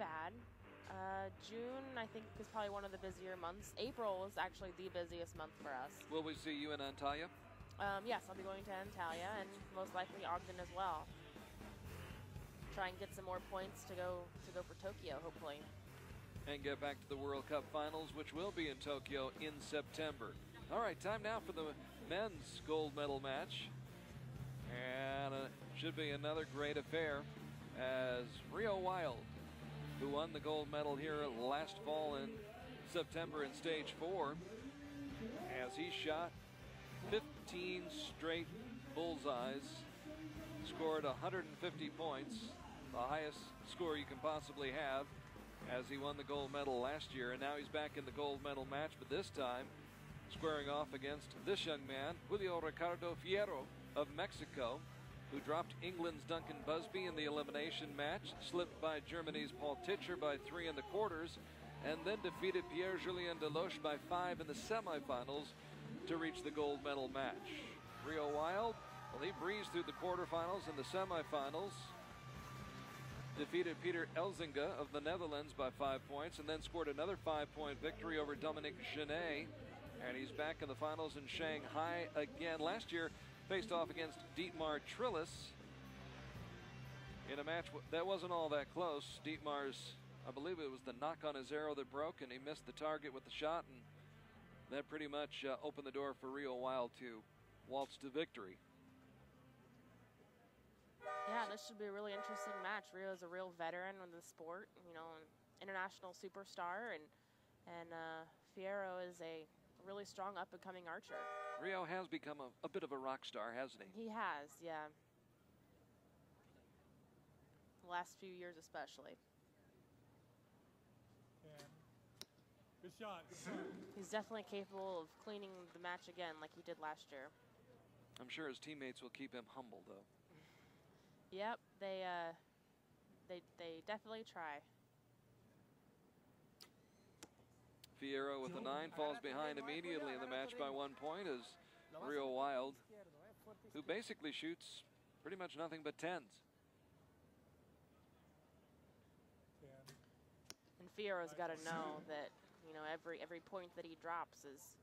bad. June, I think, is probably one of the busier months. April is actually the busiest month for us. Will we see you in Antalya? Yes, I'll be going to Antalya and most likely Ogden as well. Try and get some more points to go for Tokyo, hopefully. And get back to the World Cup Finals, which will be in Tokyo in September. All right, time now for the men's gold medal match. And it should be another great affair as Rio Wild, who won the gold medal here last fall in September in stage 4, as he shot 15 straight bullseyes, scored 150 points, the highest score you can possibly have, as he won the gold medal last year. And now he's back in the gold medal match, but this time squaring off against this young man, Julio Ricardo Fierro of Mexico, who dropped England's Duncan Busby in the elimination match, slipped by Germany's Paul Titscher by 3 in the quarters, and then defeated Pierre-Julien Deloche by 5 in the semifinals to reach the gold medal match. Rio Wild, well, he breezed through the quarterfinals and the semifinals, defeated Peter Elzinga of the Netherlands by 5 points, and then scored another 5-point victory over Dominique Genet, and he's back in the finals in Shanghai again. Last year, faced off against Dietmar Trillis in a match that wasn't all that close. Dietmar's, I believe it was the knock on his arrow that broke, and he missed the target with the shot, and that pretty much opened the door for Rio Wild to waltz to victory. Yeah, this should be a really interesting match. Rio is a real veteran of the sport, you know, an international superstar, and Fierro is a really strong up-and-coming archer. Rio has become a bit of a rock star, hasn't he? He has, yeah. The last few years especially. Yeah. Good shot. He's definitely capable of cleaning the match again like he did last year. I'm sure his teammates will keep him humble, though. Yep, they definitely try. Fierro with the 9 falls behind immediately in the match by 1 point as Rio Wild, who basically shoots pretty much nothing but 10s. And Fierro's got to know that, you know, every point that he drops is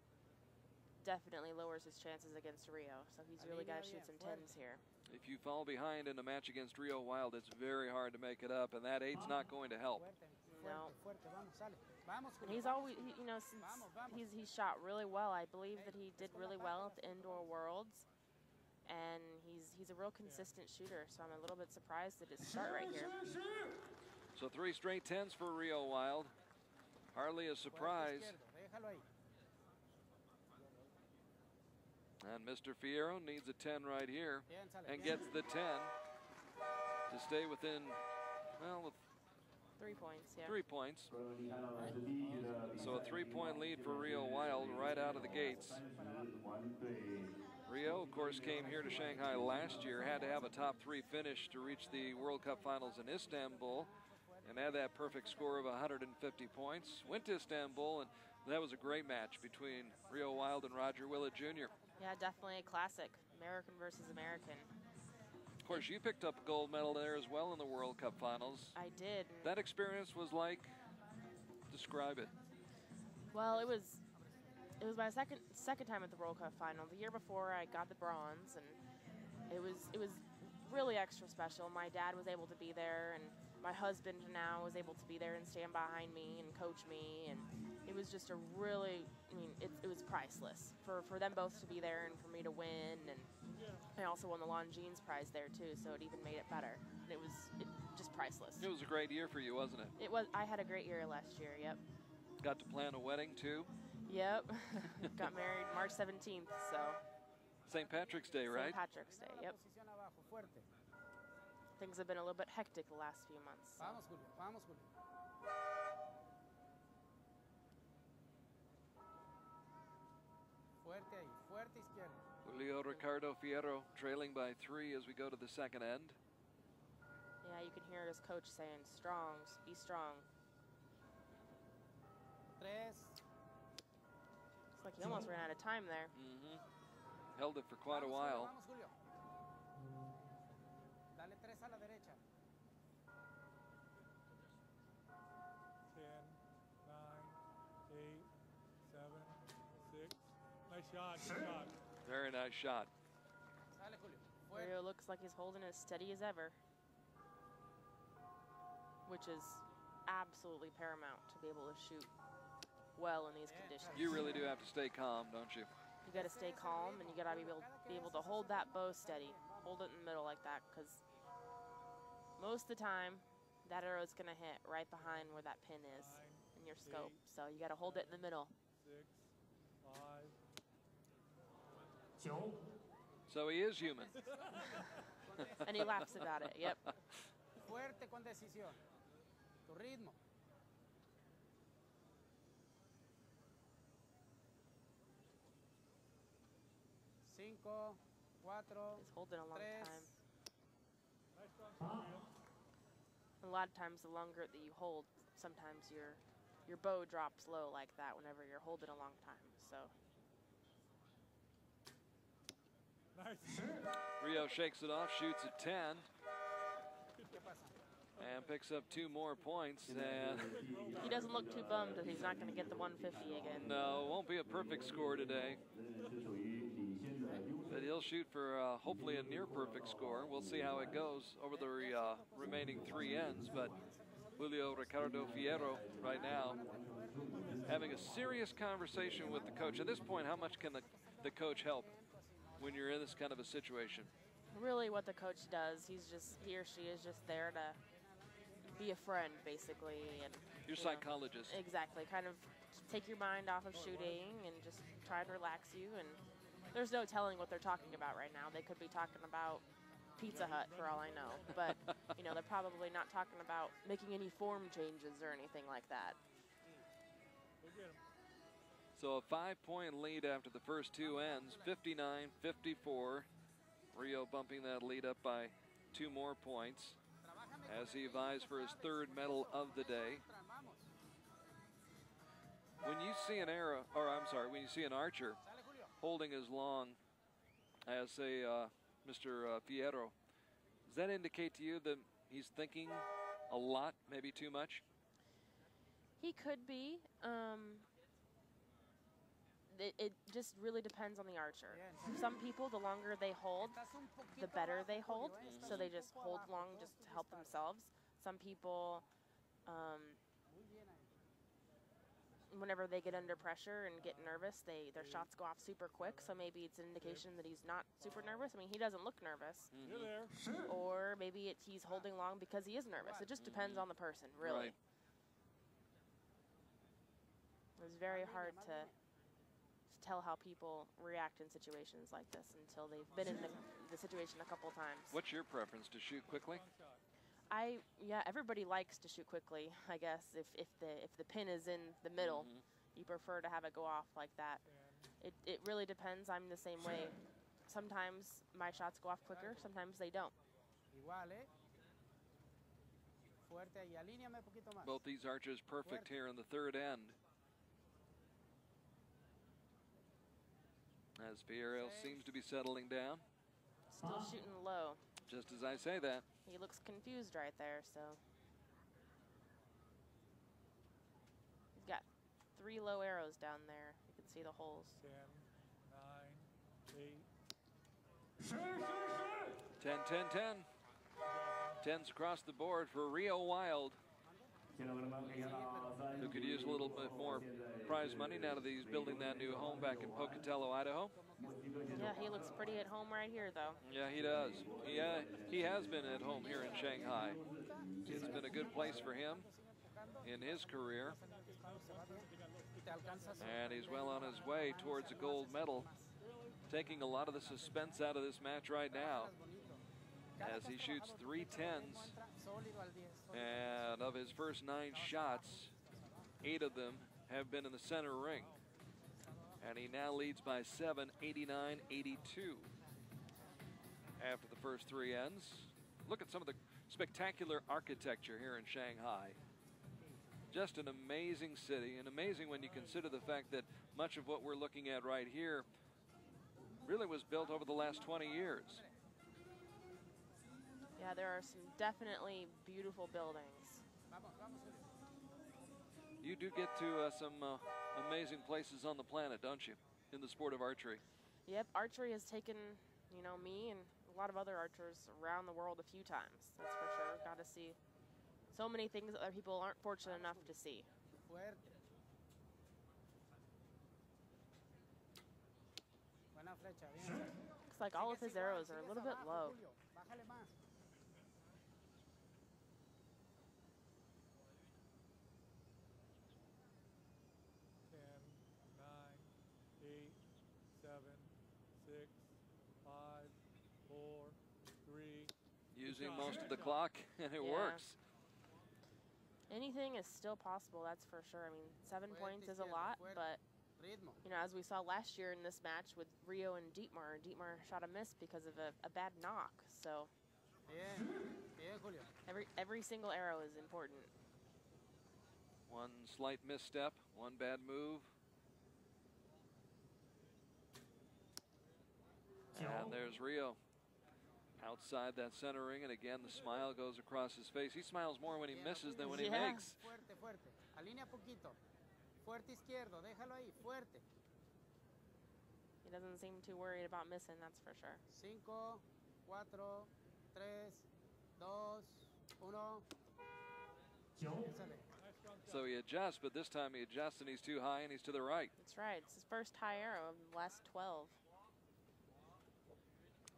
definitely lowers his chances against Rio. So he's really got to shoot some 10s here. If you fall behind in a match against Rio Wild, it's very hard to make it up, and that 8's not going to help. No. And he's always, you know, since he's shot really well. I believe that he did really well at the Indoor Worlds, and he's a real consistent shooter. So I'm a little bit surprised at his start right here. So 3 straight 10s for Rio Wild. Hardly a surprise. And Mr. Fierro needs a 10 right here and gets the 10 to stay within, well, with 3 points, yeah. 3 points. So a 3-point lead for Rio Wild right out of the gates. Rio, of course, came here to Shanghai last year, had to have a top 3 finish to reach the World Cup Finals in Istanbul, and had that perfect score of 150 points. Went to Istanbul, and that was a great match between Rio Wild and Roger Willett Jr. Yeah, definitely a classic. American versus American. Of course, you picked up a gold medal there as well in the World Cup Finals. I did. That experience was like, describe it. Well, it was my second time at the World Cup Final. The year before, I got the bronze, and it was really extra special. My dad was able to be there, and my husband now was able to be there and stand behind me and coach me, and it was just a really, I mean, it was priceless for them both to be there and for me to win. And I also won the Longines prize there too, so it even made it better. And it was just priceless. It was a great year for you, wasn't it? It was. I had a great year last year. Yep. Got to plan a wedding too. Yep. Got married March 17th. So. St. Patrick's Day, right? St. Patrick's Day. Yep. Things have been a little bit hectic the last few months. So. Vamos, Julio. Vamos, Julio. Fuerte ahí, fuerte izquierda. Julio Ricardo Fierro trailing by 3 as we go to the second end. Yeah, you can hear his coach saying, strong, be strong. Tres. It's like he almost ran out of time there. Mm-hmm. Held it for quite a while. Vamos, Julio. Dale tres a la derecha. 8, 7, 6. Nice shot. Good shot. Very nice shot. Sale, Julio. Fuerte. Rio looks like he's holding as steady as ever, which is absolutely paramount to be able to shoot well in these conditions. You really do have to stay calm, don't you? You got to stay calm, and you got to be able to hold that bow steady, hold it in the middle like that, because most of the time that arrow is going to hit right behind where that pin is in your scope. So you got to hold it in the middle. 6, 5. So he is human. And he laughs about it. Yep. Fuerte con decisión. Tu ritmo. Cinco, cuatro, He's holding a long tres. time. Nice strong shot, Rio. A lot of times, the longer that you hold, sometimes your bow drops low like that whenever you're holding a long time. So Nice. Rio shakes it off, shoots a 10, ¿Qué pasa? and picks up 2 more points. And he doesn't look too bummed that he's not going to get the 150 again. no, it won't be a perfect score today. But he'll shoot for hopefully a near perfect score. We'll see how it goes over the remaining 3 ends. But Julio Ricardo Fierro right now having a serious conversation with the coach. At this point, how much can the coach help when you're in this kind of a situation? Really, what the coach does, he or she is just there to be a friend, basically, and Your you know, psychologist. exactly, kind of take your mind off of shooting and just try to relax you. And there's no telling what they're talking about right now. They could be talking about Pizza Hut for all I know, but you know, they're probably not talking about making any form changes or anything like that. Go get him. So a 5-point lead after the first 2 ends, 59-54. Rio bumping that lead up by 2 more points as he vies for his 3rd medal of the day. When you see an arrow, or I'm sorry, when you see an archer holding as long as, say, Mr. Fierro, does that indicate to you that he's thinking a lot, maybe too much? He could be. It just really depends on the archer. Some people, the longer they hold, the better they hold. So they just hold long just to help themselves. Some people, whenever they get under pressure and get nervous, their shots go off super quick. So maybe it's an indication that he's not super nervous. I mean, he doesn't look nervous. You're there. Or maybe he's holding long because he is nervous. It just depends on the person, really. Right. It's very hard to tell how people react in situations like this until they've been in the situation a couple times. What's your preference, to shoot quickly? Yeah, everybody likes to shoot quickly, I guess. If the pin is in the middle, you prefer to have it go off like that. It really depends. I'm the same way. Sometimes my shots go off quicker, sometimes they don't. Igual, ¿eh? Fuerte y alíñame un poquito más. Both these archers perfect here in the 3rd end. As Fierro seems to be settling down. Still shooting low. Just as I say that. He looks confused right there, so. He's got 3 low arrows down there. You can see the holes. 10, 9, 8. 10, 10, 10. 10s across the board for Rio Wild, who could use a little bit more prize money now that he's building that new home back in Pocatello, Idaho. Yeah, he looks pretty at home right here, though. Yeah, he does. Yeah, he has been at home here in Shanghai. It's been a good place for him in his career. And he's well on his way towards a gold medal, taking a lot of the suspense out of this match right now as he shoots 3 10s. And of his first 9 shots, 8 of them have been in the center ring. And he now leads by 7, 89-82 after the first 3 ends. Look at some of the spectacular architecture here in Shanghai. Just an amazing city, and amazing when you consider the fact that much of what we're looking at right here really was built over the last 20 years. Yeah, there are some definitely beautiful buildings. You do get to some amazing places on the planet, don't you, in the sport of archery? Yep, archery has taken, you know, me and a lot of other archers around the world a few times. That's for sure. Got to see so many things that other people aren't fortunate enough to see. Fuerte. Buena flecha, bien. Looks like all of his arrows are a little bit low. Julio. Bájale más. 10, 9, 8, 7, 6, 5, 4, 3. Using most of the clock, and it Yeah. works. Anything is still possible, that's for sure. I mean, 7 points is a lot, but, Ritmo. you know, as we saw last year in this match with Rio and Dietmar shot a miss because of a bad knock. So Bien. Bien, Julio. every single arrow is important. One slight misstep, one bad move. And there's Rio outside that center ring, and again the smile goes across his face. He smiles more when he misses than when he Yeah. makes. Fuerte, fuerte. Alinea poquito. Fuerte izquierdo. Déjalo ahí. Fuerte. He doesn't seem too worried about missing, that's for sure. 5, 4, 3, 2, 1. Échale. So he adjusts, but this time he adjusts and he's too high and he's to the right. That's right. It's his first high arrow of the last 12.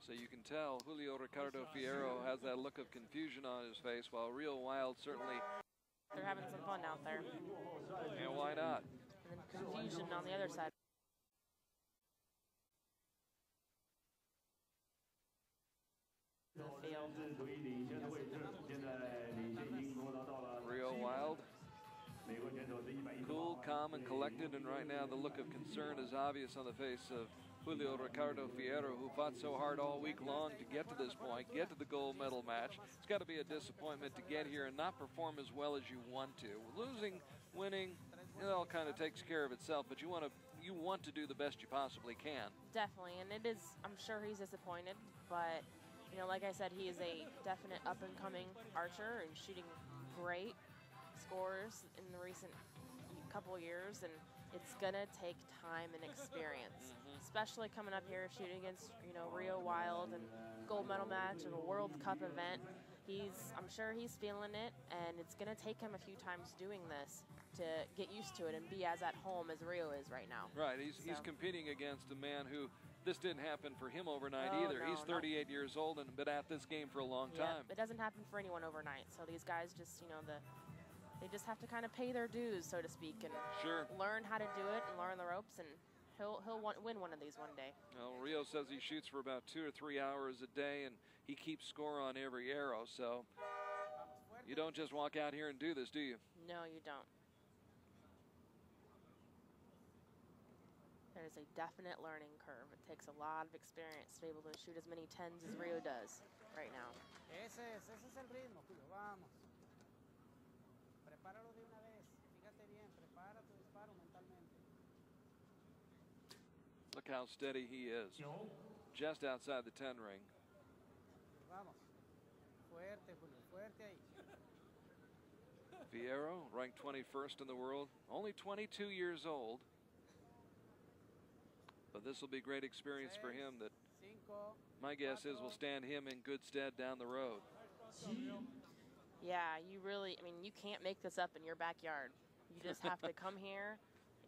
So you can tell Julio Ricardo Fierro has that look of confusion on his face, while Real Wild certainly, They're having some fun out there. and why not? And then confusion on the other side. The field. Real Wild, cool, calm, and collected, and right now the look of concern is obvious on the face of Julio Ricardo Fierro, who fought so hard all week long to get to this point, get to the gold medal match. It's got to be a disappointment to get here and not perform as well as you want to. Losing, winning, it all kind of takes care of itself, but you want to do the best you possibly can. Definitely, and it is, I'm sure he's disappointed, but, you know, like I said, he is a definite up-and-coming archer and shooting great scores in the recent couple years, and it's gonna take time and experience, especially coming up here shooting against, you know, Rio Wild and gold medal match of a World Cup event. I'm sure he's feeling it, and it's gonna take him a few times doing this to get used to it and be as at home as Rio is right now. Right, he's competing against a man who, this didn't happen for him overnight Oh, either. no, He's 38 years old and been at this game for a long time. It doesn't happen for anyone overnight, so these guys just, you know, they just have to kind of pay their dues, so to speak, and learn how to do it and learn the ropes, and he'll win one of these one day. Well, Rio says he shoots for about 2 or 3 hours a day, and he keeps score on every arrow, so you don't just walk out here and do this, do you? No, you don't. There's a definite learning curve. It takes a lot of experience to be able to shoot as many 10s as Rio does right now. Ese es el ritmo, Julio. Vamos. Prepáralo de una vez. Fíjate bien. Prepara tu disparo mentalmente. Look how steady he is. Just outside the 10 ring. Vamos. Fuerte, Julio. Fuerte ahí. Fierro, ranked 21st in the world, only 22 years old. But this will be great experience for him that my guess is will stand him in good stead down the road. Yeah, you really, I mean, you can't make this up in your backyard. You just have to come here,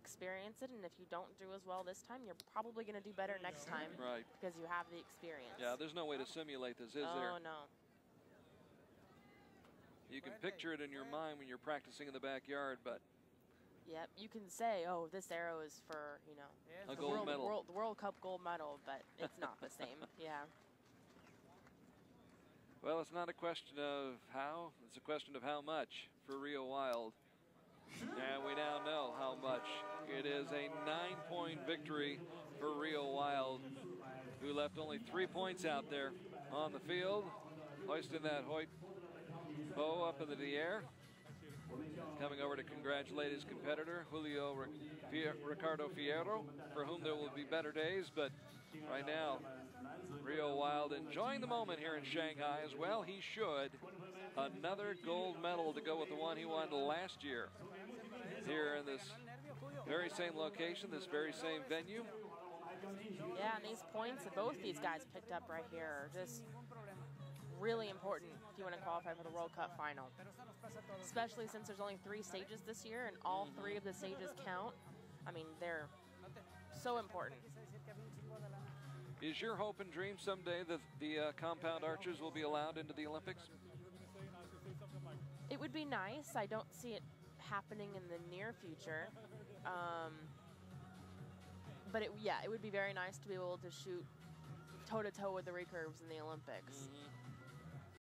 experience it, and if you don't do as well this time, you're probably going to do better next time. Right. Because you have the experience. Yeah, there's no way to simulate this, is there? Oh, no. You can picture it in your mind when you're practicing in the backyard, but Yep, you can say, oh, this arrow is for, you know, a gold medal. The World Cup gold medal, but it's not the same. Yeah. Well, it's not a question of how, it's a question of how much for Rio Wild. And we now know how much. It is a 9-point victory for Rio Wild, who left only 3 points out there on the field, hoisting that Hoyt bow up into the air. Coming over to congratulate his competitor, Julio Ricardo Fierro, for whom there will be better days, but right now, Rio Wild enjoying the moment here in Shanghai as well. He should. Another gold medal to go with the one he won last year. here in this very same location, this very same venue. Yeah, and these points that both these guys picked up right here are just really important if you want to qualify for the World Cup final. Especially since there's only 3 stages this year and all 3 of the stages count. I mean, they're so important. Is your hope and dream someday that the compound archers will be allowed into the Olympics? It would be nice. I don't see it happening in the near future. But yeah, it would be very nice to be able to shoot toe-to-toe with the recurves in the Olympics.